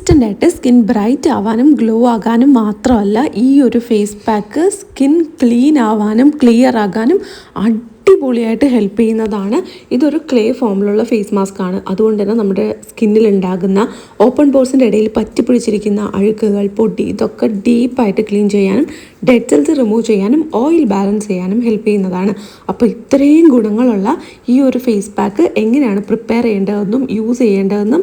ഇൻസ്റ്റൻ്റായിട്ട് skin bright ആവാനും glow ആകാനും മാത്രമല്ല ഈ ഒരു ഫേസ് പാക്ക് സ്കിൻ ക്ലീൻ ആവാനും ക്ലിയർ ആകാനും അടിപൊളിയായിട്ട് ഹെൽപ്പ് ചെയ്യുന്നതാണ്. ഇതൊരു ക്ലേ ഫോമിലുള്ള ഫേസ് മാസ്ക് ആണ്. അതുകൊണ്ട് തന്നെ നമ്മുടെ സ്കിന്നിൽ ഉണ്ടാകുന്ന ഓപ്പൺ പോർസിൻ്റെ ഇടയിൽ പറ്റിപ്പിടിച്ചിരിക്കുന്ന അഴുക്കുകൾ, പൊടി ഇതൊക്കെ ഡീപ്പായിട്ട് ക്ലീൻ ചെയ്യാനും ഡെഡ് സെൽസ് റിമൂവ് ചെയ്യാനും ഓയിൽ ബാലൻസ് ചെയ്യാനും ഹെൽപ്പ് ചെയ്യുന്നതാണ്. അപ്പോൾ ഇത്രയും ഗുണങ്ങളുള്ള ഈ ഒരു ഫേസ് പാക്ക് എങ്ങനെയാണ് പ്രിപ്പയർ ചെയ്യേണ്ടതെന്നും യൂസ് ചെയ്യേണ്ടതെന്നും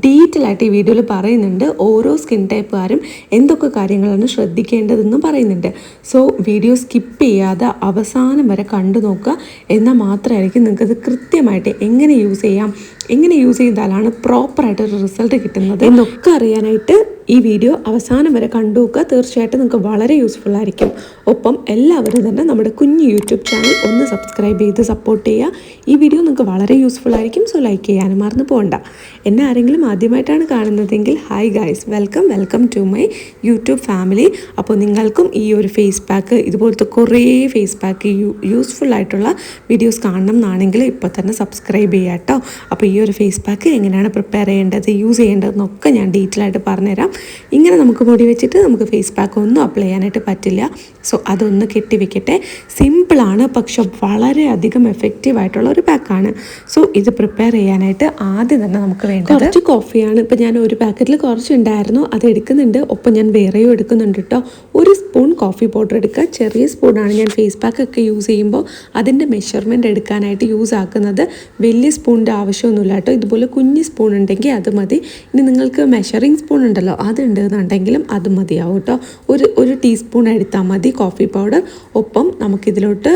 ഡീറ്റെയിൽ ആയിട്ട് ഈ വീഡിയോയിൽ പറയുന്നുണ്ട്. ഓരോ സ്കിൻ ടൈപ്പുകാരും എന്തൊക്കെ കാര്യങ്ങളാണ് ശ്രദ്ധിക്കേണ്ടതെന്നും പറയുന്നുണ്ട്. സോ വീഡിയോ സ്കിപ്പ് ചെയ്യാതെ അവസാനം വരെ കണ്ടു നോക്കുക. എന്നാൽ മാത്രമായിരിക്കും നിങ്ങൾക്കത് കൃത്യമായിട്ട് എങ്ങനെ യൂസ് ചെയ്യാം, എങ്ങനെ യൂസ് ചെയ്താലാണ് പ്രോപ്പറായിട്ടൊരു റിസൾട്ട് കിട്ടുന്നത് എന്നൊക്കെ അറിയാനായിട്ട് ഈ വീഡിയോ അവസാനം വരെ കണ്ടു നോക്കുക. തീർച്ചയായിട്ടും നിങ്ങൾക്ക് വളരെ യൂസ്ഫുൾ ആയിരിക്കും. ഒപ്പം എല്ലാവരും തന്നെ നമ്മുടെ കുഞ്ഞു യൂട്യൂബ് ചാനൽ ഒന്ന് സബ്സ്ക്രൈബ് ചെയ്ത് സപ്പോർട്ട് ചെയ്യുക. ഈ വീഡിയോ നിങ്ങൾക്ക് വളരെ യൂസ്ഫുൾ ആയിരിക്കും. സോ ലൈക്ക് ചെയ്യാനും മറന്നു പോകണ്ട. എന്നെ ആരെങ്കിലും ആദ്യമായിട്ടാണ് കാണുന്നതെങ്കിൽ hi guys, welcome to my YouTube family. അപ്പോൾ നിങ്ങൾക്കും ഈ ഒരു ഫേസ് പാക്ക് ഇതുപോലത്തെ കുറേ ഫേസ് പാക്ക് യൂസ്ഫുൾ ആയിട്ടുള്ള വീഡിയോസ് കാണണം എന്നാണെങ്കിൽ ഇപ്പോൾ തന്നെ സബ്സ്ക്രൈബ് ചെയ്യുക കേട്ടോ. അപ്പോൾ ഈ ഒരു ഫേസ് പാക്ക് എങ്ങനെയാണ് പ്രിപ്പയർ ചെയ്യേണ്ടത്, യൂസ് ചെയ്യേണ്ടതെന്നൊക്കെ ഞാൻ ഡീറ്റെയിൽ ആയിട്ട് പറഞ്ഞുതരാം. ഇങ്ങനെ നമുക്ക് മുടി വെച്ചിട്ട് നമുക്ക് ഫേസ് പാക്ക് ഒന്നും അപ്ലൈ ചെയ്യാനായിട്ട് പറ്റില്ല. സോ അതൊന്ന് കെട്ടിവെക്കട്ടെ. സിമ്പിളാണ്, പക്ഷെ വളരെയധികം എഫക്റ്റീവ് ആയിട്ടുള്ള ഒരു പാക്കാണ്. സോ ഇത് പ്രിപ്പയർ ചെയ്യാനായിട്ട് ആദ്യം തന്നെ നമുക്ക് വേണ്ടത് കുറച്ച് കോഫിയാണ്. ഇപ്പം ഞാൻ ഒരു പാക്കറ്റിൽ കുറച്ചുണ്ടായിരുന്നു, അത് എടുക്കുന്നുണ്ട്. ഒപ്പം ഞാൻ വേറെയും എടുക്കുന്നുണ്ട് കേട്ടോ. ഒരു സ്പൂൺ കോഫി പൗഡർ എടുക്കുക. ചെറിയ സ്പൂണാണ് ഞാൻ ഫേസ് പാക്കൊക്കെ യൂസ് ചെയ്യുമ്പോൾ അതിൻ്റെ മെഷർമെൻറ്റ് എടുക്കാനായിട്ട് യൂസ് ആക്കുന്നത്. വലിയ സ്പൂണിൻ്റെ ആവശ്യമൊന്നുമില്ല കേട്ടോ. ഇതുപോലെ കുഞ്ഞ് സ്പൂൺ ഉണ്ടെങ്കിൽ അത് മതി. ഇനി നിങ്ങൾക്ക് മെഷറിങ് സ്പൂൺ ഉണ്ടല്ലോ, അതുണ്ടെന്നുണ്ടെങ്കിലും അത് മതിയാവും കേട്ടോ. ഒരു ടീസ്പൂൺ എടുത്താൽ മതി കോഫി പൗഡർ. ഒപ്പം നമുക്കിതിലോട്ട്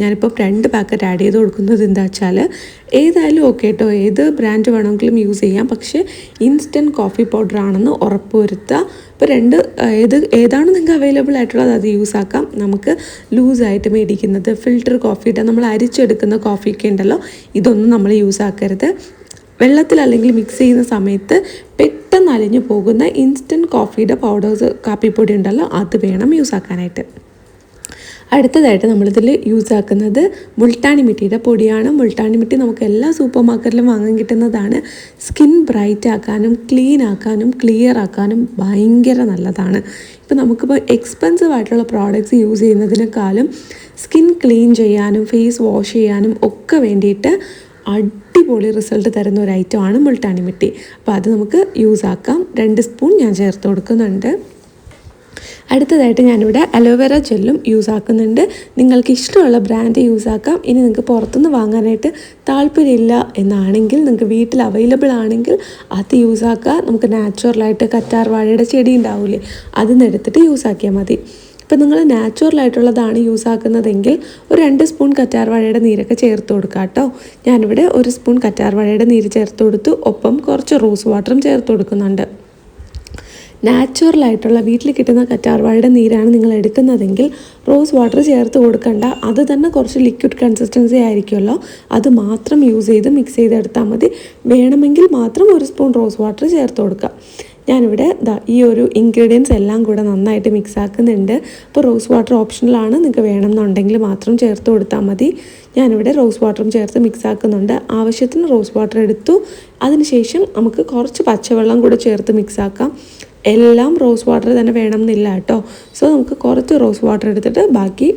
ഞാനിപ്പോൾ 2 പാക്കറ്റ് ആഡ് ചെയ്ത് കൊടുക്കുന്നത് എന്താ വെച്ചാൽ ഏതായാലും ഓക്കെ കേട്ടോ, ഏത് ബ്രാൻഡ് വേണമെങ്കിലും യൂസ് ചെയ്യാം. പക്ഷേ ഇൻസ്റ്റൻറ്റ് കോഫി പൗഡർ ആണെന്ന് ഉറപ്പ് വരുത്തുക. ഇപ്പോൾ ഏതാണ് നിങ്ങൾക്ക് അവൈലബിൾ ആയിട്ടുള്ളത് അത് യൂസ് ആക്കാം. നമുക്ക് ലൂസായിട്ട് മേടിക്കുന്നത് ഫിൽറ്റർ കോഫിയുടെ നമ്മൾ അരിച്ചെടുക്കുന്ന കോഫിയൊക്കെ ഉണ്ടല്ലോ, ഇതൊന്നും നമ്മൾ യൂസ് ആക്കരുത്. വെള്ളത്തിൽ അല്ലെങ്കിൽ മിക്സ് ചെയ്യുന്ന സമയത്ത് പെട്ടെന്ന് അലിഞ്ഞു പോകുന്ന ഇൻസ്റ്റൻറ്റ് കോഫിയുടെ പൗഡേഴ്സ്, കാപ്പിപ്പൊടി ഉണ്ടല്ലോ, അത് വേണം യൂസ് ആക്കാനായിട്ട്. അടുത്തതായിട്ട് നമ്മളിതിൽ യൂസ് ആക്കുന്നത് മുൾട്ടാണി മിട്ടിയുടെ പൊടിയാണ്. മുൾട്ടാണി മിട്ടി നമുക്ക് എല്ലാ സൂപ്പർ മാർക്കറ്റിലും വാങ്ങാൻ കിട്ടുന്നതാണ്. സ്കിൻ ബ്രൈറ്റ് ആക്കാനും ക്ലീൻ ആക്കാനും ക്ലിയർ ആക്കാനും ഭയങ്കര നല്ലതാണ്. ഇപ്പോൾ നമുക്കിപ്പോൾ എക്സ്പെൻസീവ് ആയിട്ടുള്ള പ്രോഡക്റ്റ്സ് യൂസ് ചെയ്യുന്നതിനേക്കാളും സ്കിൻ ക്ലീൻ ചെയ്യാനും ഫേസ് വാഷ് ചെയ്യാനും ഒക്കെ വേണ്ടിയിട്ട് അടിപൊളി റിസൾട്ട് തരുന്ന ഒരു ഐറ്റമാണ് മുൾട്ടാണി മിട്ടി. അപ്പോൾ അത് നമുക്ക് യൂസ് ആക്കാം. 2 സ്പൂൺ ഞാൻ ചേർത്ത് കൊടുക്കുന്നുണ്ട്. അടുത്തതായിട്ട് ഞാനിവിടെ അലോവേര ജെല്ലും യൂസ് ആക്കുന്നുണ്ട്. നിങ്ങൾക്ക് ഇഷ്ടമുള്ള ബ്രാൻഡ് യൂസ് ആക്കാം. ഇനി നിങ്ങൾക്ക് പുറത്തുനിന്ന് വാങ്ങാനായിട്ട് താല്പര്യമില്ല എന്നാണെങ്കിൽ നിങ്ങൾക്ക് വീട്ടിൽ അവൈലബിൾ ആണെങ്കിൽ അത് യൂസ് ആക്കുക. നമുക്ക് നാച്ചുറലായിട്ട് കറ്റാർ വാഴയുടെ ചെടി ഉണ്ടാവില്ലേ, അതിൽ എടുത്തിട്ട് യൂസ് ആക്കിയാൽ മതി. ഇപ്പം നിങ്ങൾ നാച്ചുറലായിട്ടുള്ളതാണ് യൂസ് ആക്കുന്നതെങ്കിൽ ഒരു 2 സ്പൂൺ കറ്റാർ വാഴയുടെ നീരൊക്കെ ചേർത്ത് കൊടുക്കുക കേട്ടോ. ഞാനിവിടെ 1 സ്പൂൺ കറ്റാർ വാഴയുടെ നീര് ചേർത്ത് കൊടുത്തു. ഒപ്പം കുറച്ച് റോസ് വാട്ടറും ചേർത്ത് കൊടുക്കുന്നുണ്ട്. നാച്ചുറലായിട്ടുള്ള വീട്ടിൽ കിട്ടുന്ന കറ്റാർവാഴയുടെ നീരാണ് നിങ്ങൾ എടുക്കുന്നതെങ്കിൽ റോസ് വാട്ടർ ചേർത്ത് കൊടുക്കണ്ട. അത് തന്നെ കുറച്ച് ലിക്വിഡ് കൺസിസ്റ്റൻസി ആയിരിക്കുമല്ലോ, അത് മാത്രം യൂസ് ചെയ്ത് മിക്സ് ചെയ്തെടുത്താൽ മതി. വേണമെങ്കിൽ മാത്രം 1 സ്പൂൺ റോസ് വാട്ടർ ചേർത്ത് കൊടുക്കുക. ഞാനിവിടെ ഈ ഒരു ഇൻഗ്രീഡിയൻസ് എല്ലാം കൂടെ നന്നായിട്ട് മിക്സ് ആക്കുന്നുണ്ട്. അപ്പോൾ റോസ് വാട്ടർ ഓപ്ഷണലാണ്, നിങ്ങൾക്ക് വേണമെന്നുണ്ടെങ്കിൽ മാത്രം ചേർത്ത് കൊടുത്താൽ മതി. ഞാനിവിടെ റോസ് വാട്ടറും ചേർത്ത് മിക്സ് ആക്കുന്നുണ്ട്. ആവശ്യത്തിന് റോസ് വാട്ടർ എടുത്തു. അതിനുശേഷം നമുക്ക് കുറച്ച് പച്ചവെള്ളം കൂടെ ചേർത്ത് മിക്സ് ആക്കാം. എല്ലാം റോസ് വാട്ടർ തന്നെ വേണം എന്നില്ല കേട്ടോ. സോ നമുക്ക് കുറച്ച് റോസ് വാട്ടർ എടുത്തിട്ട് ബാക്കി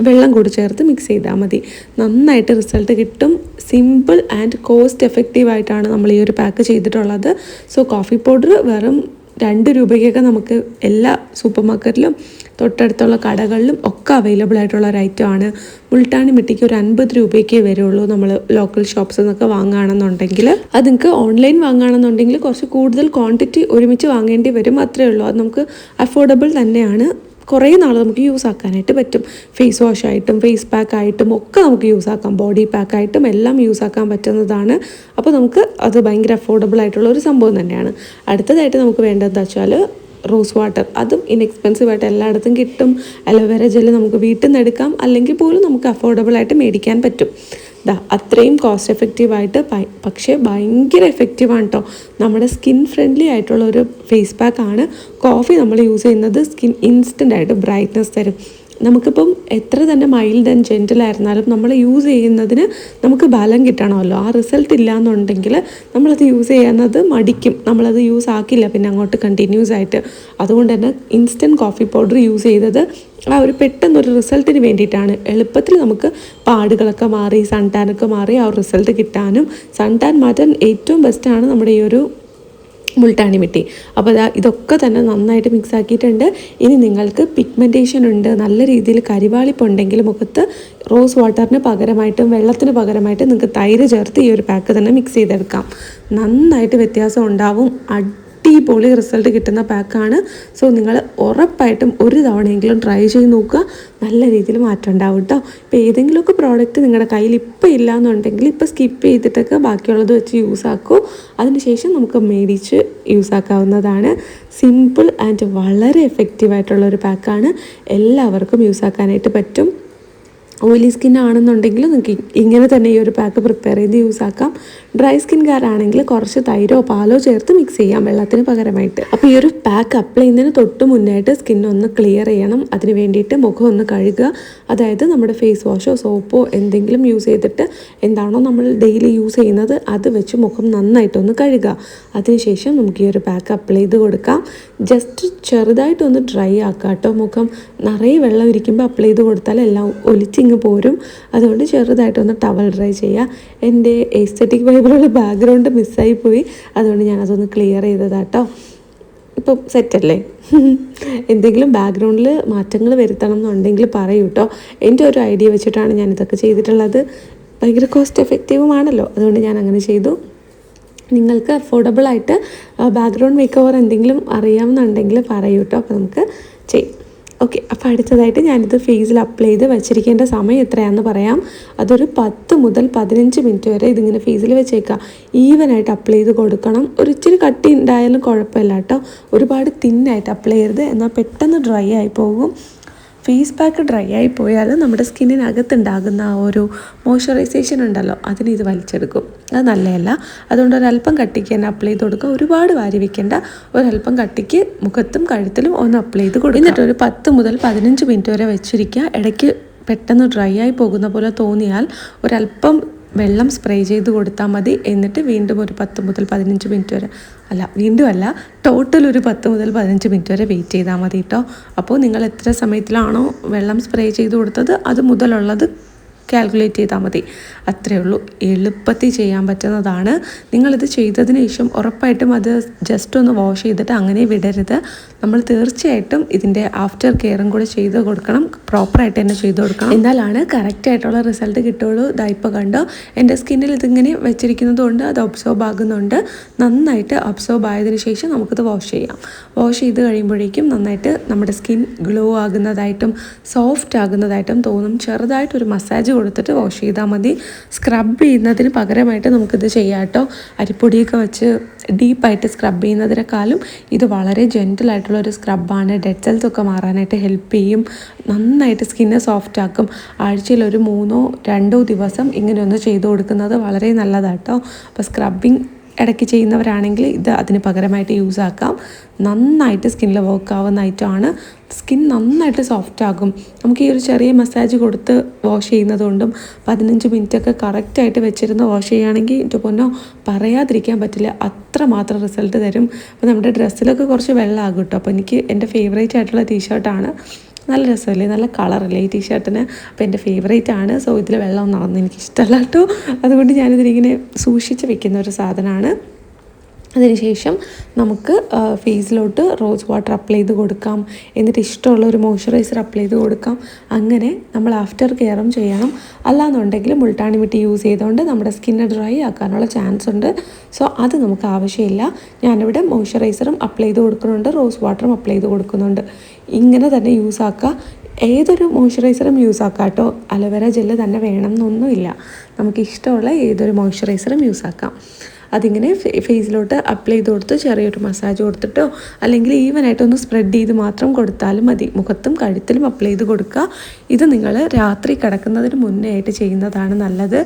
വെള്ളം കൂടി ചേർത്ത് മിക്സ് ചെയ്താൽ മതി. നന്നായിട്ട് റിസൾട്ട് കിട്ടും. സിമ്പിൾ ആൻഡ് കോസ്റ്റ് എഫക്റ്റീവ് ആയിട്ടാണ് നമ്മൾ ഈ ഒരു പാക്ക് ചെയ്തിട്ടുള്ളത്. സോ കോഫി പൗഡർ വെറും 2 രൂപയ്ക്കൊക്കെ നമുക്ക് എല്ലാ സൂപ്പർ മാർക്കറ്റിലും തൊട്ടടുത്തുള്ള കടകളിലും ഒക്കെ അവൈലബിൾ ആയിട്ടുള്ള ഒരു ഐറ്റമാണ്. മുൾട്ടാണി മിട്ടിക്ക് ഒരു 50 രൂപയ്ക്കേ വരുള്ളൂ നമ്മൾ ലോക്കൽ ഷോപ്സിൽ നിന്നൊക്കെ വാങ്ങുകയാണെന്നുണ്ടെങ്കിൽ. അത് നിങ്ങൾക്ക് ഓൺലൈൻ വാങ്ങുകയാണെന്നുണ്ടെങ്കിൽ കുറച്ച് കൂടുതൽ ക്വാണ്ടിറ്റി ഒരുമിച്ച് വാങ്ങേണ്ടി വരും, അത്രയേ ഉള്ളൂ. അത് നമുക്ക് അഫോർഡബിൾ തന്നെയാണ്. കുറേ നാൾ നമുക്ക് യൂസ് ആക്കാനായിട്ട് പറ്റും. ഫേസ് വാഷ് ആയിട്ടും ഫേസ് പാക്ക് ആയിട്ടും ഒക്കെ നമുക്ക് യൂസ് ആക്കാം. ബോഡി പാക്കായിട്ടും എല്ലാം യൂസ് ആക്കാൻ പറ്റുന്നതാണ്. അപ്പോൾ നമുക്ക് അത് ഭയങ്കര അഫോർഡബിൾ ആയിട്ടുള്ള ഒരു സംഭവം തന്നെയാണ്. അടുത്തതായിട്ട് നമുക്ക് വേണ്ടതെന്ന് വെച്ചാൽ റോസ് വാട്ടർ. അതും ഇൻഎക്സ്പെൻസീവ് ആയിട്ട് എല്ലായിടത്തും കിട്ടും. അലോവേര ജെല്ല് നമുക്ക് വീട്ടിൽ നിന്ന് എടുക്കാം, അല്ലെങ്കിൽ പോലും നമുക്ക് അഫോർഡബിളായിട്ട് മേടിക്കാൻ പറ്റും. അത്രയും കോസ്റ്റ് എഫക്റ്റീവായിട്ട് പക്ഷേ ഭയങ്കര എഫക്റ്റീവാണ് കേട്ടോ. നമ്മുടെ സ്കിൻ ഫ്രണ്ട്ലി ആയിട്ടുള്ള ഒരു ഫേസ് പാക്കാണ്. കോഫി നമ്മൾ യൂസ് ചെയ്യുന്നത് സ്കിൻ ഇൻസ്റ്റൻ്റ് ആയിട്ട് ബ്രൈറ്റ്നസ് തരും. നമുക്കിപ്പം എത്ര തന്നെ മൈൽഡ് ആൻഡ് ജെൻറ്റിലായിരുന്നാലും നമ്മൾ യൂസ് ചെയ്യുന്നതിന് നമുക്ക് ബലം കിട്ടണമല്ലോ. ആ റിസൾട്ട് ഇല്ലയെന്നുണ്ടെങ്കിൽ നമ്മളത് യൂസ് ചെയ്യുന്നത് മടിക്കും, നമ്മളത് യൂസ് ആക്കില്ല പിന്നെ അങ്ങോട്ട് കണ്ടിന്യൂസ് ആയിട്ട്. അതുകൊണ്ട് തന്നെ ഇൻസ്റ്റൻറ്റ് കോഫി പൗഡർ യൂസ് ചെയ്തത് ആ ഒരു പെട്ടെന്നൊരു റിസൾട്ടിന് വേണ്ടിയിട്ടാണ്. എളുപ്പത്തിൽ നമുക്ക് പാടുകളൊക്കെ മാറി സൺ ടാനൊക്കെ മാറി ആ ഒരു റിസൾട്ട് കിട്ടാനും സൺ ടാൻ മാറ്റാൻ ഏറ്റവും ബെസ്റ്റാണ് നമ്മുടെ ഈ ഒരു മുൾട്ടാണി മിട്ടി. അപ്പോൾ ഇതൊക്കെ തന്നെ നന്നായിട്ട് മിക്സ് ആക്കിയിട്ടുണ്ട്. ഇനി നിങ്ങൾക്ക് പിഗ്മെൻറ്റേഷൻ ഉണ്ട്, നല്ല രീതിയിൽ കരിവാളിപ്പുണ്ടെങ്കിൽ മുഖത്ത് റോസ് വാട്ടറിന് പകരമായിട്ടും വെള്ളത്തിന് പകരമായിട്ട് നിങ്ങൾക്ക് തൈര് ചേർത്ത് ഈ ഒരു പാക്ക് തന്നെ മിക്സ് ചെയ്തെടുക്കാം. നന്നായിട്ട് വ്യത്യാസം ഉണ്ടാവും. അടിപൊളി റിസൾട്ട് കിട്ടുന്ന പാക്കാണ്. സോ നിങ്ങൾ ഉറപ്പായിട്ടും ഒരു തവണയെങ്കിലും ട്രൈ ചെയ്ത് നോക്കുക, നല്ല രീതിയിൽ മാറ്റം ഉണ്ടാവും കേട്ടോ. ഇപ്പോൾ ഏതെങ്കിലുമൊക്കെ പ്രോഡക്റ്റ് നിങ്ങളുടെ കയ്യിൽ ഇപ്പോൾ ഇല്ല എന്നുണ്ടെങ്കിൽ ഇപ്പോൾ സ്കിപ്പ് ചെയ്തിട്ടൊക്കെ ബാക്കിയുള്ളത് വെച്ച് യൂസ് ആക്കൂ. അതിനുശേഷം നമുക്ക് മേടിച്ച് യൂസ് ആക്കാവുന്നതാണ്. സിമ്പിൾ ആൻഡ് വളരെ എഫക്റ്റീവായിട്ടുള്ളൊരു പാക്കാണ്. എല്ലാവർക്കും യൂസ് ആക്കാനായിട്ട് പറ്റും. ഓയിലി സ്കിൻ ആണെന്നുണ്ടെങ്കിൽ നിങ്ങൾക്ക് ഇങ്ങനെ തന്നെ ഈ ഒരു പാക്ക് പ്രിപ്പയർ ചെയ്ത് യൂസ് ആക്കാം. ഡ്രൈ സ്കിൻകാരാണെങ്കിൽ കുറച്ച് തൈരോ പാലോ ചേർത്ത് മിക്സ് ചെയ്യാം വെള്ളത്തിന് പകരമായിട്ട്. അപ്പോൾ ഈ ഒരു പാക്ക് അപ്ലൈ ചെയ്യുന്നതിന് തൊട്ട് മുന്നായിട്ട് സ്കിൻ ഒന്ന് ക്ലിയർ ചെയ്യണം. അതിന് വേണ്ടിയിട്ട് മുഖം ഒന്ന് കഴുകുക. അതായത് നമ്മുടെ ഫേസ് വാഷോ സോപ്പോ എന്തെങ്കിലും യൂസ് ചെയ്തിട്ട് എന്താണോ നമ്മൾ ഡെയിലി യൂസ് ചെയ്യുന്നത് അത് വെച്ച് മുഖം നന്നായിട്ടൊന്ന് കഴുകുക. അതിനുശേഷം നമുക്ക് ഈ ഒരു പാക്ക് അപ്ലൈ ചെയ്ത് കൊടുക്കാം. ജസ്റ്റ് ചെറുതായിട്ടൊന്ന് ഡ്രൈ ആക്കുക കേട്ടോ. മുഖം നിറയെ വെള്ളം ഇരിക്കുമ്പോൾ അപ്ലൈ ചെയ്ത് കൊടുത്താൽ എല്ലാം ഒലിച്ചിങ്ങ് പോരും. അതുകൊണ്ട് ചെറുതായിട്ടൊന്ന് ടവൽ ഡ്രൈ ചെയ്യുക. എൻ്റെ എസ്തെറ്റിക് വൈബിലുള്ള ബാക്ക്ഗ്രൗണ്ട് മിസ്സായി പോയി, അതുകൊണ്ട് ഞാനതൊന്ന് ക്ലിയർ ചെയ്തതാട്ടോ. ഇപ്പം സെറ്റല്ലേ? എന്തെങ്കിലും ബാക്ക്ഗ്രൗണ്ടിൽ മാറ്റങ്ങൾ വരുത്തണം എന്നുണ്ടെങ്കിൽ പറയൂ കേട്ടോ. എൻ്റെ ഒരു ഐഡിയ വെച്ചിട്ടാണ് ഞാനിതൊക്കെ ചെയ്തിട്ടുള്ളത്. ഭയങ്കര കോസ്റ്റ് എഫക്റ്റീവുമാണല്ലോ, അതുകൊണ്ട് ഞാൻ അങ്ങനെ ചെയ്തു. നിങ്ങൾക്ക് അഫോർഡബിളായിട്ട് ബാക്ക്ഗ്രൗണ്ട് മേക്ക് ഓവർ എന്തെങ്കിലും അറിയാമെന്നുണ്ടെങ്കിൽ പറയൂ കേട്ടോ. അപ്പോൾ നമുക്ക് ചെയ്യാം. ഓക്കെ, അപ്പോൾ അടുത്തതായിട്ട് ഞാനിത് ഫേസിൽ അപ്ലൈ ചെയ്ത് വെച്ചിരിക്കേണ്ട സമയം എത്രയാണെന്ന് പറയാം. അതൊരു 10 മുതൽ 15 മിനിറ്റ് വരെ ഇതിങ്ങനെ ഫേസിൽ വെച്ചേക്കുക. ഈവനായിട്ട് അപ്ലൈ ചെയ്ത് കൊടുക്കണം. ഒരു ഇച്ചിരി കട്ടി ഉണ്ടായാലും കുഴപ്പമില്ല കേട്ടോ. ഒരുപാട് തിന്നായിട്ട് അപ്ലൈ ചെയ്യരുത്, എന്നാൽ പെട്ടെന്ന് ഡ്രൈ ആയി പോകും. ഫേസ് പാക്ക് ഡ്രൈ ആയി പോയാൽ നമ്മുടെ സ്കിന്നിനകത്തുണ്ടാകുന്ന ആ ഒരു മോയ്സ്ചറൈസേഷൻ ഉണ്ടല്ലോ, അതിന് ഇത് വലിച്ചെടുക്കും. അത് നല്ലതല്ല. അതുകൊണ്ട് ഒരല്പം കട്ടിക്ക് തന്നെ അപ്ലൈ ചെയ്ത് കൊടുക്കുക. ഒരുപാട് വാരി വയ്ക്കേണ്ട, ഒരല്പം കട്ടിക്ക് മുഖത്തും കഴുത്തിലും ഒന്ന് അപ്ലൈ ചെയ്ത് കൊടുക്കുക. എന്നിട്ട് ഒരു 10 മുതൽ 15 മിനിറ്റ് വരെ വെച്ചിരിക്കുക. ഇടയ്ക്ക് പെട്ടെന്ന് ഡ്രൈ ആയി പോകുന്ന പോലെ തോന്നിയാൽ ഒരല്പം വെള്ളം സ്പ്രേ ചെയ്ത് കൊടുത്താൽ മതി. എന്നിട്ട് വീണ്ടും ഒരു 10 മുതൽ 15 മിനിറ്റ് വരെ ടോട്ടൽ ഒരു 10 മുതൽ 15 മിനിറ്റ് വരെ വെയിറ്റ് ചെയ്താൽ മതി കേട്ടോ. അപ്പോൾ നിങ്ങൾ എത്ര സമയത്തിലാണോ വെള്ളം സ്പ്രേ ചെയ്ത് കൊടുത്തത് അത് മുതലുള്ളത് കാൽക്കുലേറ്റ് ചെയ്താൽ മതി. അത്രയേ ഉള്ളൂ. എളുപ്പത്തിൽ ചെയ്യാൻ പറ്റുന്നതാണ്. നിങ്ങളിത് ചെയ്തതിന് ശേഷം ഉറപ്പായിട്ടും അത് ജസ്റ്റ് ഒന്ന് വാഷ് ചെയ്തിട്ട് അങ്ങനെ വിടരുത്. നമ്മൾ തീർച്ചയായിട്ടും ഇതിൻ്റെ ആഫ്റ്റർ കെയറും കൂടെ ചെയ്ത് കൊടുക്കണം. പ്രോപ്പറായിട്ട് തന്നെ ചെയ്ത് കൊടുക്കണം. എന്നാലാണ് കറക്റ്റായിട്ടുള്ള റിസൾട്ട് കിട്ടുള്ളൂ. ഇപ്പോൾ കണ്ടോ, എൻ്റെ സ്കിന്നിൽ ഇതിങ്ങനെ വെച്ചിരിക്കുന്നത് കൊണ്ട് അത് ഒബ്സോർബ് ആകുന്നുണ്ട്. നന്നായിട്ട് ഒബ്സോർബ് ആയതിനു ശേഷം നമുക്കിത് വാഷ് ചെയ്യാം. വാഷ് ചെയ്ത് കഴിയുമ്പോഴേക്കും നന്നായിട്ട് നമ്മുടെ സ്കിൻ ഗ്ലോ ആകുന്നതായിട്ടും സോഫ്റ്റ് ആകുന്നതായിട്ടും തോന്നും. ചെറുതായിട്ടൊരു മസാജ് കൊടുത്തിട്ട് വാഷ് ചെയ്താൽ മതി. സ്ക്രബ് ചെയ്യുന്നതിന് പകരമായിട്ട് നമുക്കിത് ചെയ്യാം കേട്ടോ. അരിപ്പൊടിയൊക്കെ വെച്ച് ഡീപ്പായിട്ട് സ്ക്രബ് ചെയ്യുന്നതിനേക്കാളും ഇത് വളരെ ജെൻറ്റിലായിട്ടുള്ളൊരു സ്ക്രബാണ്. ഡെഡ് സെൽസ് ഒക്കെ മാറാനായിട്ട് ഹെൽപ്പ് ചെയ്യും. നന്നായിട്ട് സ്കിന്ന് സോഫ്റ്റ് ആക്കും. ആഴ്ചയിൽ ഒരു 3-2 ദിവസം ഇങ്ങനെ ഒന്ന് ചെയ്ത് കൊടുക്കുന്നത് വളരെ നല്ലതാട്ടോ. അപ്പോൾ സ്ക്രബിങ് ഇടയ്ക്ക് ചെയ്യുന്നവരാണെങ്കിൽ ഇത് അതിന് പകരമായിട്ട് യൂസ് ആക്കാം. നന്നായിട്ട് സ്കിന്നിൽ വർക്ക് ആവുന്ന ഐറ്റമാണ്. സ്കിൻ നന്നായിട്ട് സോഫ്റ്റ് ആകും. നമുക്ക് ഈ ഒരു ചെറിയ മസാജ് കൊടുത്ത് വാഷ് ചെയ്യുന്നതുകൊണ്ടും 15 മിനിറ്റൊക്കെ കറക്റ്റായിട്ട് വെച്ചിരുന്ന് വാഷ് ചെയ്യുകയാണെങ്കിൽ എൻ്റെ പൊന്നോ പറയാതിരിക്കാൻ പറ്റില്ല, അത്രമാത്രം റിസൾട്ട് തരും. അപ്പോൾ നമ്മുടെ ഡ്രസ്സിലൊക്കെ കുറച്ച് വെള്ളമാകും കേട്ടോ. അപ്പോൾ എനിക്ക് എൻ്റെ ഫേവറേറ്റ് ആയിട്ടുള്ള ടീഷർട്ടാണ്. നല്ല രസമല്ലേ, നല്ല കളറല്ലേ ഈ ടീഷർട്ടിന്. അപ്പോൾ എൻ്റെ ഫേവറേറ്റ് ആണ്. സോ ഇതിൽ വെള്ളം നടന്ന് എനിക്കിഷ്ടമല്ല കേട്ടോ. അതുകൊണ്ട് ഞാനിതിലിങ്ങനെ സൂക്ഷിച്ച് വെക്കുന്ന ഒരു സാധനമാണ്. അതിനുശേഷം നമുക്ക് ഫേസിലോട്ട് റോസ് വാട്ടർ അപ്ലൈ ചെയ്ത് കൊടുക്കാം. എന്നിട്ട് ഇഷ്ടമുള്ള ഒരു മോയ്സ്ചറൈസർ അപ്ലൈ ചെയ്ത് കൊടുക്കാം. അങ്ങനെ നമ്മൾ ആഫ്റ്റർ കെയറും ചെയ്യണം. അല്ലാന്നുണ്ടെങ്കിൽ മുൾട്ടാണി മിട്ടി യൂസ് ചെയ്തുകൊണ്ട് നമ്മുടെ സ്കിന്ന് ഡ്രൈ ആക്കാനുള്ള ചാൻസ് ഉണ്ട്. സോ അത് നമുക്ക് ആവശ്യമില്ല. ഞാനിവിടെ മോയ്സ്ചറൈസറും അപ്ലൈ ചെയ്ത് കൊടുക്കുന്നുണ്ട്, റോസ് വാട്ടറും അപ്ലൈ ചെയ്ത് കൊടുക്കുന്നുണ്ട്. ഇങ്ങനെ തന്നെ യൂസ് ആക്കുക. ഏതൊരു മോയ്സ്ചറൈസറും യൂസ് ആക്കാം കേട്ടോ. അലോവേര ജെല്ല് തന്നെ വേണം എന്നൊന്നുമില്ല. നമുക്ക് ഇഷ്ടമുള്ള ഏതൊരു മോയ്സ്ചറൈസറും യൂസ് ആക്കാം. അതിങ്ങനെ ഫേസിലോട്ട് അപ്ലൈ ചെയ്ത് കൊടുത്ത് ചെറിയൊരു മസാജ് കൊടുത്തിട്ടോ അല്ലെങ്കിൽ ഈവനായിട്ടൊന്ന് സ്പ്രെഡ് ചെയ്ത് മാത്രം കൊടുത്താലും മതി. മുഖത്തും കഴുത്തിലും അപ്ലൈ ചെയ്ത് കൊടുക്കുക. ഇത് നിങ്ങൾ രാത്രി കിടക്കുന്നതിന് മുന്നേ ആയിട്ട് ചെയ്യുന്നതാണ് നല്ലത്.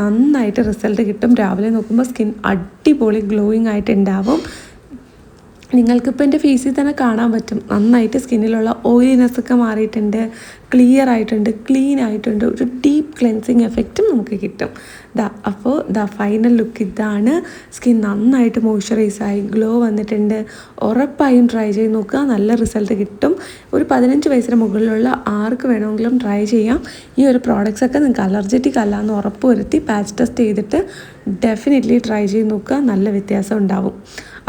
നന്നായിട്ട് റിസൾട്ട് കിട്ടും. രാവിലെ നോക്കുമ്പോൾ സ്കിൻ അടിപൊളി ഗ്ലോയിങ് ആയിട്ട് ഉണ്ടാവും. നിങ്ങൾക്കിപ്പോൾ എൻ്റെ ഫേസിൽ തന്നെ കാണാൻ പറ്റും, നന്നായിട്ട് സ്കിന്നിലുള്ള ഓയിലിനെസ്സൊക്കെ മാറിയിട്ടുണ്ട്, ക്ലിയർ ആയിട്ടുണ്ട്, ക്ലീൻ ആയിട്ടുണ്ട്, ഒരു ഡീപ്പ് ക്ലെൻസിങ് എഫക്റ്റും നമുക്ക് കിട്ടും. അപ്പോൾ ഫൈനൽ ലുക്ക് ഇതാണ്. സ്കിൻ നന്നായിട്ട് മോയ്സ്ചറൈസായി ഗ്ലോ വന്നിട്ടുണ്ട്. ഉറപ്പായും ട്രൈ ചെയ്ത് നോക്കുക, നല്ല റിസൾട്ട് കിട്ടും. ഒരു 15 വയസ്സിന് മുകളിലുള്ള ആർക്ക് വേണമെങ്കിലും ട്രൈ ചെയ്യാം. ഈ ഒരു പ്രോഡക്റ്റ്സ് ഒക്കെ നിങ്ങൾക്ക് അലർജറ്റിക് അല്ല എന്ന് ഉറപ്പ് വരുത്തി പാച്ച് ടെസ്റ്റ് ചെയ്തിട്ട് ഡെഫിനറ്റ്ലി ട്രൈ ചെയ്ത് നോക്കുക, നല്ല വ്യത്യാസം ഉണ്ടാവും.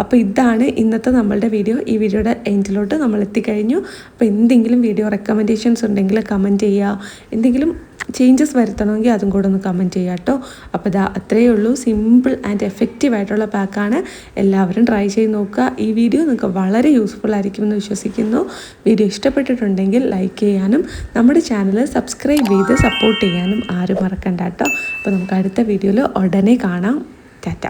അപ്പോൾ ഇതാണ് ഇന്നത്തെ നമ്മളുടെ വീഡിയോ. ഈ വീഡിയോയുടെ എൻഡിലോട്ട് നമ്മൾ എത്തിക്കഴിഞ്ഞു. അപ്പോൾ എന്തെങ്കിലും വീഡിയോ റെക്കമെൻഡേഷൻസ് ഉണ്ടെങ്കിൽ കമൻറ്റ് ചെയ്യുക, എന്തെങ്കിലും ചേഞ്ചസ് വരുത്തണമെങ്കിൽ അതും കൂടെ ഒന്ന് കമൻറ്റ് ചെയ്യുക കേട്ടോ. അപ്പോൾ അത്രയേ ഉള്ളൂ. സിമ്പിൾ ആൻഡ് എഫക്റ്റീവ് ആയിട്ടുള്ള പാക്കാണ്. എല്ലാവരും ട്രൈ ചെയ്ത് നോക്കുക. ഈ വീഡിയോ നിങ്ങൾക്ക് വളരെ യൂസ്ഫുൾ ആയിരിക്കുമെന്ന് വിശ്വസിക്കുന്നു. വീഡിയോ ഇഷ്ടപ്പെട്ടിട്ടുണ്ടെങ്കിൽ ലൈക്ക് ചെയ്യാനും നമ്മുടെ ചാനൽ സബ്സ്ക്രൈബ് ചെയ്ത് സപ്പോർട്ട് ചെയ്യാനും ആരും മറക്കണ്ട കേട്ടോ. അപ്പോൾ നമുക്ക് അടുത്ത വീഡിയോയിൽ ഉടനെ കാണാം. ടാറ്റ.